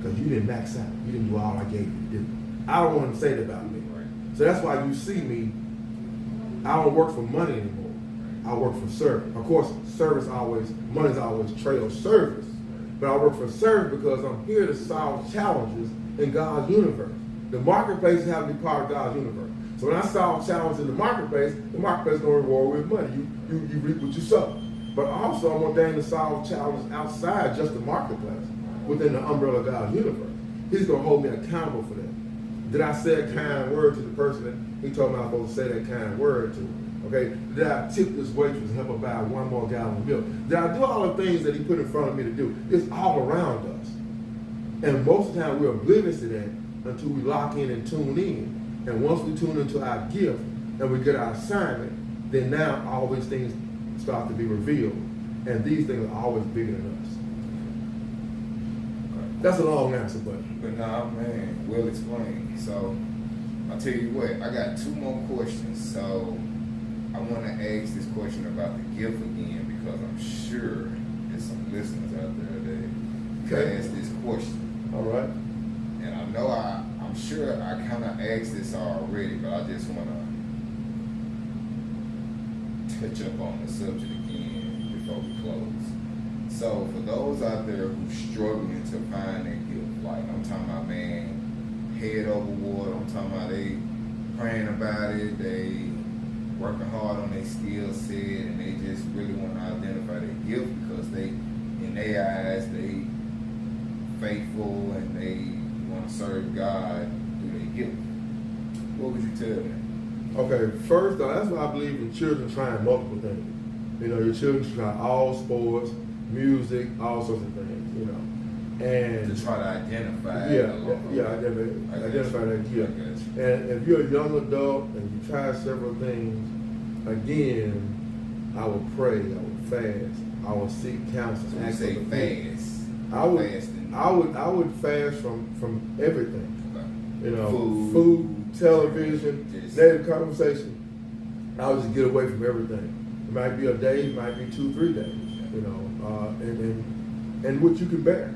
because you didn't max out. You didn't do all I gave you. I don't want to say that about me. Right. So that's why you see me, I don't work for money anymore. I work for service. Of course, money's always trail service. But I work for service because I'm here to solve challenges in God's universe. The marketplace has to be part of God's universe. So when I solve challenges in the marketplace is going to reward with money. You reap what you sow. But also I'm ordained to solve challenges outside just the marketplace, within the umbrella of God's universe. He's going to hold me accountable for that. Did I say a kind word to the person that he told me I was supposed to say that kind word to? Okay, did I tip this waitress and help her buy one more gallon of milk? Did I do all the things that he put in front of me to do? It's all around us. And most of the time we're oblivious to that until we lock in and tune in. And once we tune into our gift and we get our assignment, then now all these things start to be revealed. And these things are always bigger than us. That's a long answer, but nah, man, well explained. So I'll tell you what, I got 2 more questions. So I want to ask this question about the gift again because I'm sure there's some listeners out there that can ask this question. All right. And I know I'm sure I kind of asked this already, but I just want to touch up on the subject again before we close. So for those out there who's struggling to find their gift, like I'm talking about, man, head over water, I'm talking about they praying about it, they working hard on their skill set, and they just really want to identify their gift because they, in their eyes, they faithful and they want to serve God through their gift. What would you tell them? okay, first that's why I believe in children trying multiple things. You know, your children should try all sports, music, all sorts of things, you know. And To try to identify. identify that gift. And if you're a young adult and you try several things, again, I would pray, I would fast, I would seek counsel. So you say fast. I would fast from everything. Okay. You know, Food, television, just- negative conversation. I would just get away from everything. It might be a day, it might be 2-3 days. You know, and what you can bear.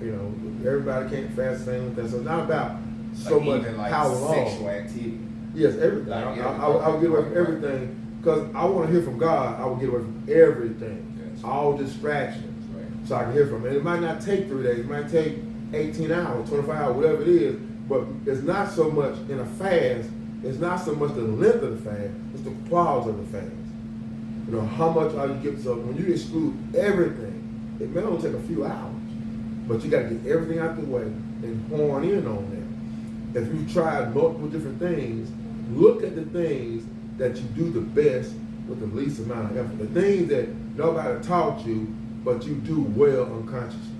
You know, everybody can't fast the same with that. So it's not about so like much even like how long. sexual activity. Yes, everything. Like I would get away from everything because I want to hear from God. I would get away from everything, Gotcha. all distractions, Right. so I can hear from it. It might not take 3 days. It might take 18 hours, 25 hours, whatever it is. But it's not so much in a fast. It's not so much the length of the fast. It's the quality of the fast. You know, how much are you getting? So when you exclude everything, it may only take a few hours, but you got to get everything out the way and horn in on that. If you've tried multiple different things, look at the things that you do the best with the least amount of effort. The things that nobody taught you, but you do well unconsciously.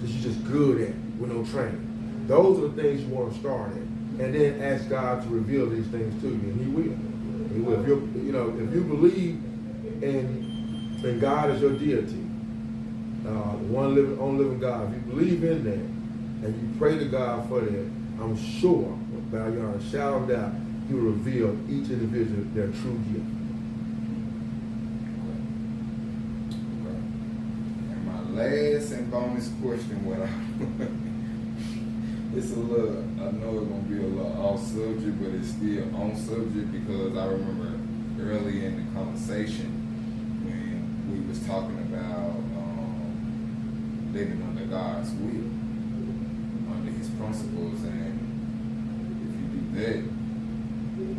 That you're just good at with no training. Those are the things you want to start at. And then ask God to reveal these things to you, and He will. He will. If if you believe in God as your deity, one living, only living God, if you believe in that, and you pray to God for that, I'm sure, without a shadow of doubt, He will reveal each individual their true gift. Okay. And my last and bonus question, it's a little, I know it's gonna be a little off subject, but it's still on subject because I remember early in the conversation when we was talking about living under God's will, under His principles, and if you do that,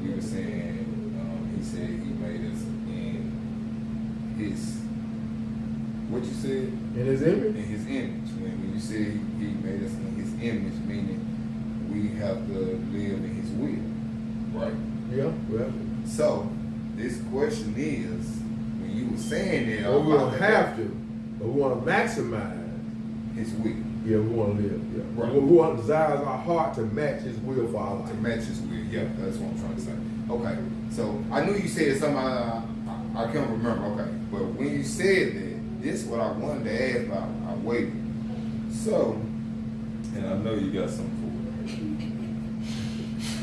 we were saying, He said He made us in His, what you said? In His image? In His image. When you say He made us in His image, meaning we have to live in His will, right? Yeah, well. So this question is, when you were saying that, Well, we don't have to, but we want to maximize His will, Yeah, we want to live. Yeah. Right. We want desires our heart to match His will for our life. to match His will. Yeah, that's what I'm trying to say. Okay, so I knew you said something I can't remember. Okay, but when you said that, this is what I wanted to ask, but I waited. So, and I know you got something for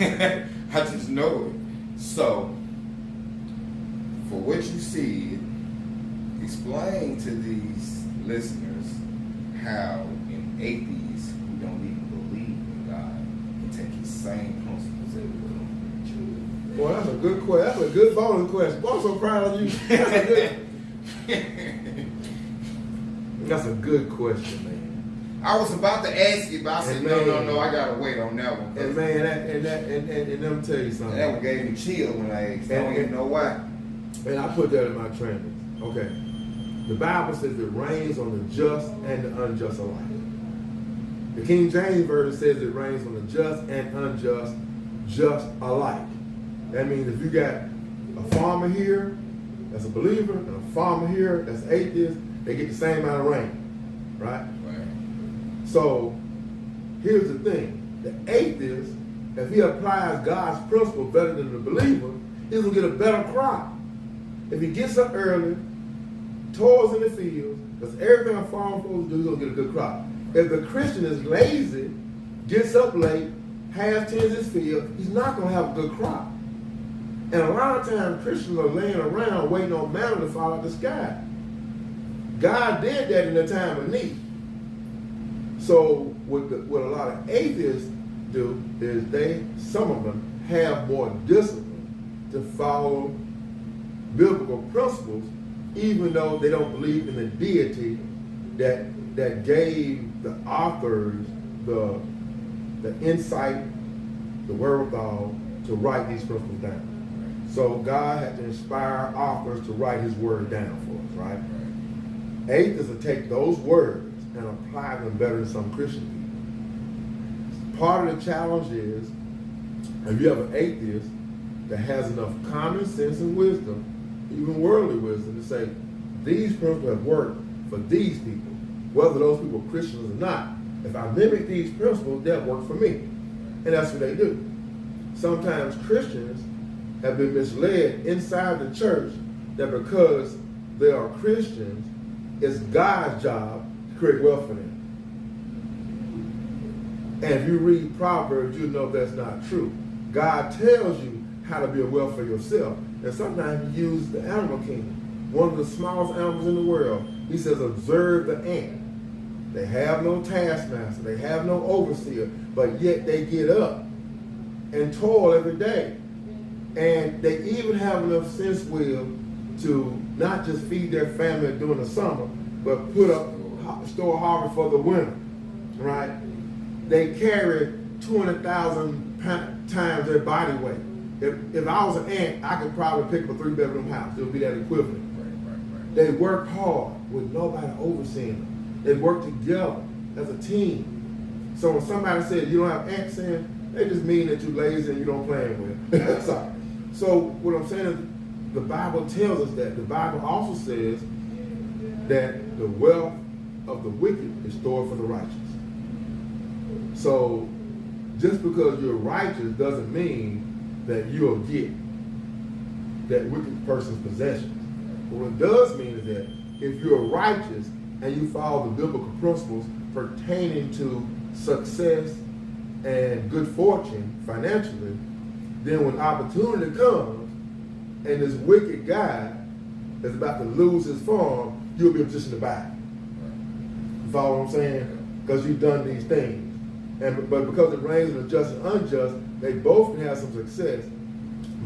it. I just know it. So, for what you said, explain to these listeners how an atheist who don't even believe in God can take his same principles everywhere. Boy, that's a good question. That's a good bonus question. Boy, I'm so proud of you. That's a good question, man. I was about to ask you, but I said, And no, I gotta wait on that one. And man, and let me tell you something. That one gave me chill when I asked. I don't even know why. And I put that in my training. Okay. The Bible says it rains on the just and the unjust alike. The King James Version says it rains on the just and unjust just alike. That means if you got a farmer here that's a believer and a farmer here that's atheist, they get the same amount of rain, right? So here's the thing: the atheist, if he applies God's principle better than the believer, he's gonna get a better crop. If he gets up early, toils in the fields, does everything a farmer supposed to do, he's gonna get a good crop. If the Christian is lazy, gets up late, half tends his field, he's not gonna have a good crop. And a lot of times Christians are laying around waiting on manna to fall out the sky. God did that in the time of need. So what a lot of atheists do is some of them have more discipline to follow biblical principles, even though they don't believe in the deity that gave the authors the insight, the wherewithal to write these principles down. So God had to inspire authors to write his word down for us, right? Atheists will take those words and apply them better than some Christian people. Part of the challenge is, if you have an atheist that has enough common sense and wisdom, even worldly wisdom, to say, these principles have worked for these people, whether those people are Christians or not. If I mimic these principles, they'll work for me. And that's what they do. Sometimes Christians have been misled inside the church that because they are Christians, it's God's job to create wealth for them. And if you read Proverbs, you know that's not true. God tells you how to build wealth for yourself. And sometimes he uses the animal kingdom, one of the smallest animals in the world. He says, observe the ant. They have no taskmaster, they have no overseer, but yet they get up and toil every day. And they even have enough sense will to not just feed their family during the summer, but put up store harvest for the winter, right? They carry 200,000 times their body weight. If I was an ant, I could probably pick up a 3-bedroom house. It would be that equivalent. Right. They work hard with nobody overseeing them. They work together as a team. So when somebody says you don't have ants in, they just mean that you're lazy and you don't plan with. Sorry. So what I'm saying is the Bible tells us that. The Bible also says that the wealth of the wicked is stored for the righteous. So just because you're righteous doesn't mean that you'll get that wicked person's possessions. But what it does mean is that if you're righteous and you follow the biblical principles pertaining to success and good fortune financially, then when opportunity comes and this wicked guy is about to lose his farm, you'll be in a position to buy it. You follow what I'm saying? Because you've done these things. But because it rains on the just and unjust, they both can have some success.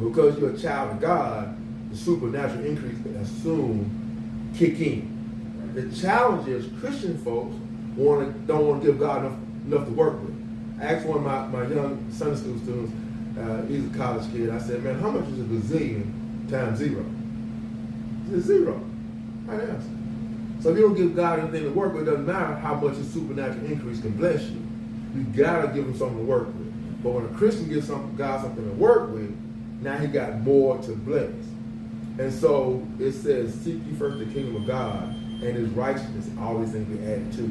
Because you're a child of God, the supernatural increase can soon kick in. The challenge is Christian folks don't want to give God enough to work with. I asked one of my young Sunday school students, he's a college kid, I said, man, how much is a gazillion times zero? He said, zero. Right answer. So if you don't give God anything to work with, it doesn't matter how much his supernatural increase can bless you. You gotta give him something to work with. But when a Christian gives God something to work with, now he got more to bless. And so it says, seek ye first the kingdom of God and his righteousness, all these things be added to.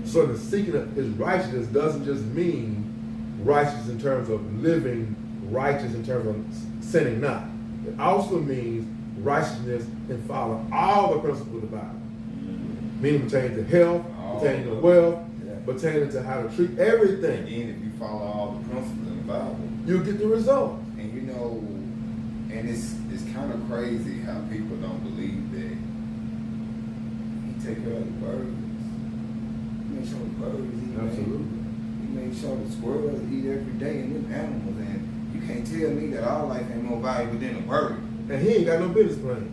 So the seeking of his righteousness doesn't just mean righteous in terms of living righteous in terms of sinning not. It also means righteousness and follow all the principles of the Bible. Meaning pertaining to health, pertaining to wealth, pertaining to how to treat everything. And if you follow all the principles in the Bible, you'll get the result. And you know, and it's kind of crazy how people don't believe that he take care of the birds. Make sure the birds eat. Absolutely. make sure the squirrels eat every day and them animals, and you can't tell me that our life ain't more valuable than a bird. And he ain't got no business plan.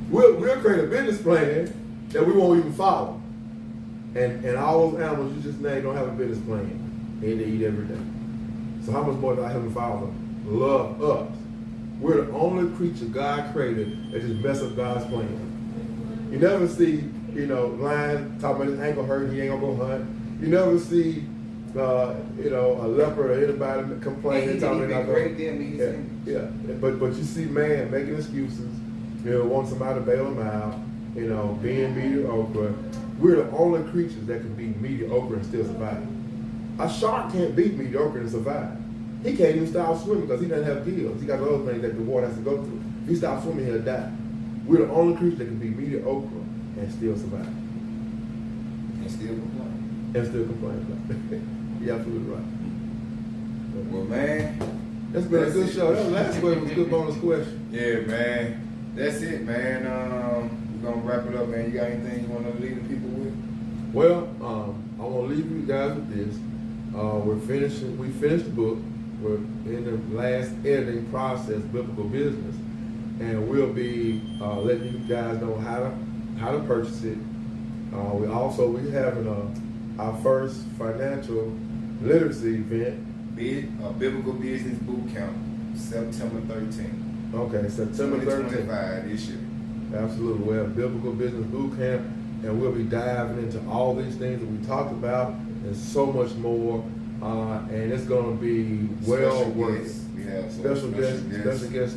we'll create a business plan that we won't even follow. And all those animals you just named don't have a business plan. And they eat every day. So how much more does our Heavenly Father love us? We're the only creature God created that just mess up God's plan. You never see, lion talking about his ankle hurt, he ain't gonna go hunt. You never see, a leopard or anybody complaining, talking about But you see man making excuses, wanting somebody to bail him out, being mediocre. We're the only creatures that can be mediocre and still survive. A shark can't be mediocre and survive. He can't even stop swimming because he doesn't have gills. He got other things that the water has to go through. If he stops swimming, he'll die. We're the only creature that can be mediocre and still survive. And still complain. You're absolutely right. Well, man. That's been a good show. That last question was a good bonus question. Yeah, man. That's it, man. We're going to wrap it up, man. You got anything you want to leave the people with? Well, I want to leave you guys with this. We finished the book. We're in the last editing process, Biblical Business, and we'll be letting you guys know how to purchase it. We're having our first financial literacy event. Biblical Business Boot Camp, September 13th. Okay, September 13th. 2025 this year. Absolutely. We have Biblical Business Boot Camp, and we'll be diving into all these things that we talked about and so much more. And it's going to be well worth it. We have special guest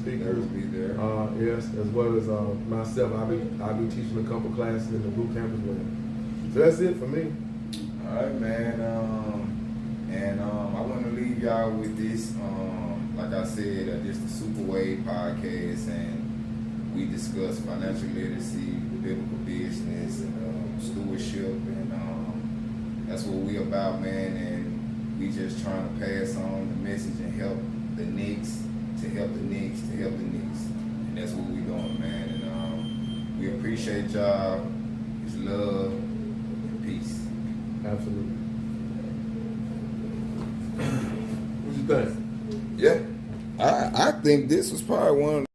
speakers. Will be there. Yes, as well as myself. I'll be teaching a couple classes in the boot camp as well. So that's it for me. All right, man. I want to leave y'all with this. Like I said, this is the Super Wave podcast, and we discuss financial literacy, biblical business, and stewardship, and that's what we about, man. And we just trying to pass on the message and help the next to help the next to help the next, and that's what we doing, man. And we appreciate y'all. It's love and peace. Absolutely. What you think? Yeah, I think this was probably one of